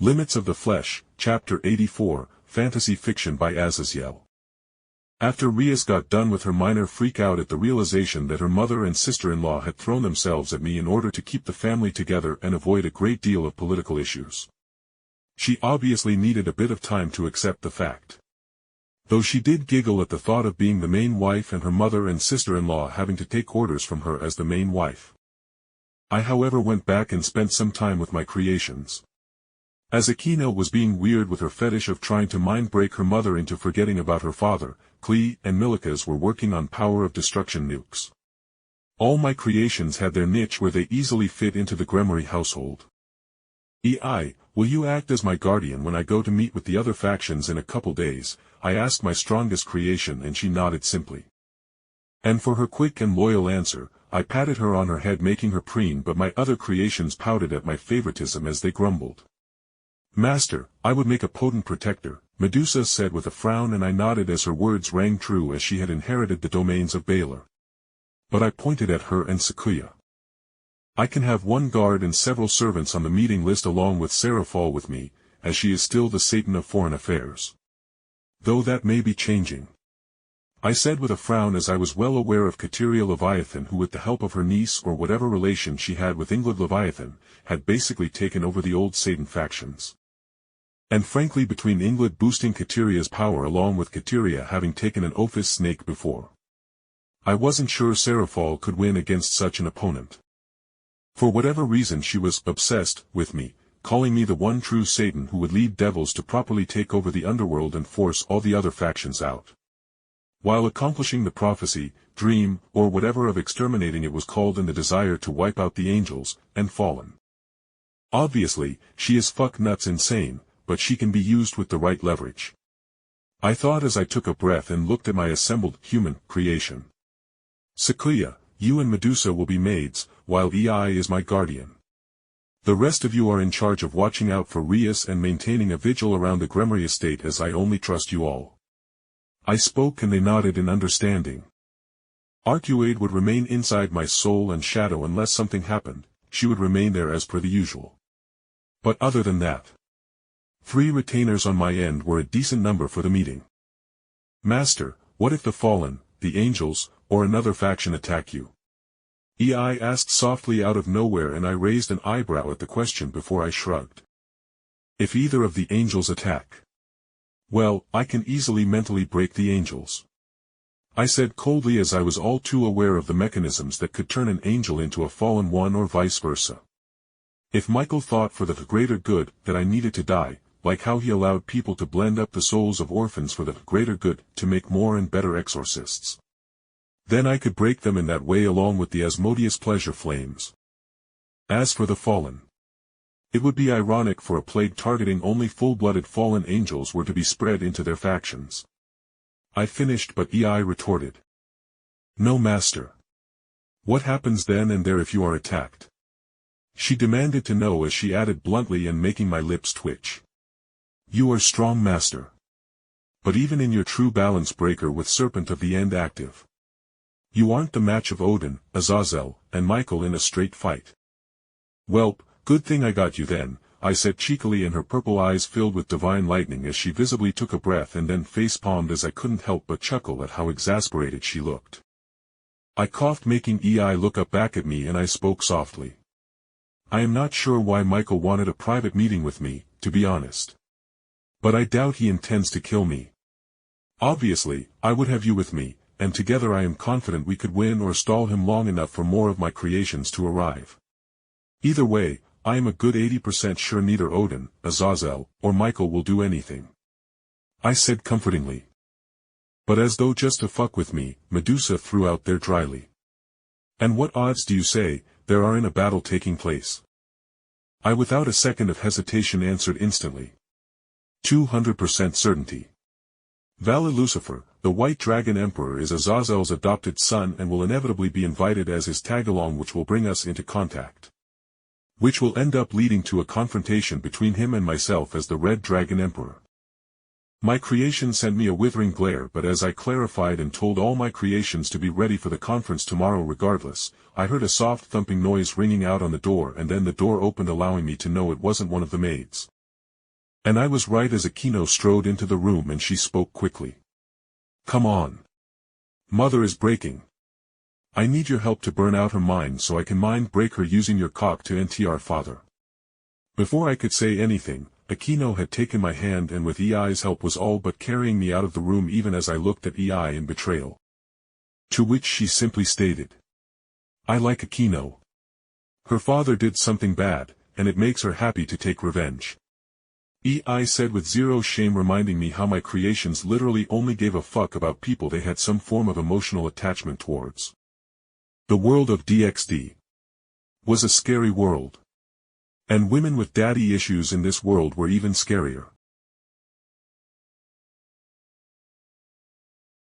Limits of the Flesh, Chapter 84, Fantasy Fiction by Azazyel. After Rias got done with her minor freak-out at the realization that her mother and sister-in-law had thrown themselves at me in order to keep the family together and avoid a great deal of political issues. She obviously needed a bit of time to accept the fact. Though she did giggle at the thought of being the main wife and her mother and sister-in-law having to take orders from her as the main wife. I however went back and spent some time with my creations. As Akeno was being weird with her fetish of trying to mind-break her mother into forgetting about her father, Klee and Milicas were working on power of destruction nukes. All my creations had their niche where they easily fit into the Gremory household. Will you act as my guardian when I go to meet with the other factions in a couple days? I asked my strongest creation and she nodded simply. And for her quick and loyal answer, I patted her on her head making her preen, but my other creations pouted at my favoritism as they grumbled. Master, I would make a potent protector, Medusa said with a frown, and I nodded as her words rang true as she had inherited the domains of Baylor. But I pointed at her and Sequoia. I can have one guard and several servants on the meeting list along with Seraphol with me, as she is still the Satan of foreign affairs. Though that may be changing. I said with a frown as I was well aware of Kateria Leviathan, who with the help of her niece or whatever relation she had with Ingrid Leviathan, had basically taken over the old Satan factions. And frankly, between Ingrid boosting Kateria's power along with Kateria having taken an Ophis snake before, I wasn't sure Seraphol could win against such an opponent. For whatever reason she was obsessed with me, calling me the one true Satan who would lead devils to properly take over the underworld and force all the other factions out, while accomplishing the prophecy, dream, or whatever of exterminating it was called, in the desire to wipe out the angels and fallen. Obviously, she is fuck nuts insane, but she can be used with the right leverage. I thought as I took a breath and looked at my assembled human creation. Sequoia, you and Medusa will be maids, while EI is my guardian. The rest of you are in charge of watching out for Rias and maintaining a vigil around the Gremory estate, as I only trust you all. I spoke and they nodded in understanding. Arcuade would remain inside my soul and shadow unless something happened. She would remain there as per the usual. But other than that, 3 retainers on my end were a decent number for the meeting. Master, what if the fallen, the angels, or another faction attack you? EI asked softly out of nowhere, and I raised an eyebrow at the question before I shrugged. If either of the angels attack, well, I can easily mentally break the angels, I said coldly, as I was all too aware of the mechanisms that could turn an angel into a fallen one or vice versa. If Michael thought for the greater good that I needed to die, like how he allowed people to blend up the souls of orphans for the greater good to make more and better exorcists, then I could break them in that way along with the Asmodeus pleasure flames. As for the fallen, it would be ironic for a plague targeting only full-blooded fallen angels were to be spread into their factions. I finished, but EI retorted. No, master. What happens then and there if you are attacked? She demanded to know, as she added bluntly and making my lips twitch. You are strong, master. But even in your true balance breaker with Serpent of the End active, you aren't the match of Odin, Azazyel, and Michael in a straight fight. Welp, good thing I got you then, I said cheekily, and her purple eyes filled with divine lightning as she visibly took a breath and then face-palmed, as I couldn't help but chuckle at how exasperated she looked. I coughed, making EI look up back at me, and I spoke softly. I am not sure why Michael wanted a private meeting with me, to be honest. But I doubt he intends to kill me. Obviously, I would have you with me, and together I am confident we could win or stall him long enough for more of my creations to arrive. Either way, I am a good 80% sure neither Odin, Azazyel, or Michael will do anything, I said comfortingly. But as though just to fuck with me, Medusa threw out there dryly. And what odds do you say there are in a battle taking place? I without a second of hesitation answered instantly. 200% certainty. Valid Lucifer, the White Dragon Emperor, is Azazel's adopted son and will inevitably be invited as his tag-along, which will bring us into contact, which will end up leading to a confrontation between him and myself as the Red Dragon Emperor. My creation sent me a withering glare, but as I clarified and told all my creations to be ready for the conference tomorrow regardless, I heard a soft thumping noise ringing out on the door, and then the door opened, allowing me to know it wasn't one of the maids. And I was right as Akeno strode into the room and she spoke quickly. Come on. Mother is breaking. I need your help to burn out her mind so I can mind break her using your cock to NTR father. Before I could say anything, Akeno had taken my hand and with EI's help was all but carrying me out of the room even as I looked at EI in betrayal. To which she simply stated, I like Akeno. Her father did something bad, and it makes her happy to take revenge. EI said with zero shame, reminding me how my creations literally only gave a fuck about people they had some form of emotional attachment towards. The world of DxD was a scary world. And women with daddy issues in this world were even scarier.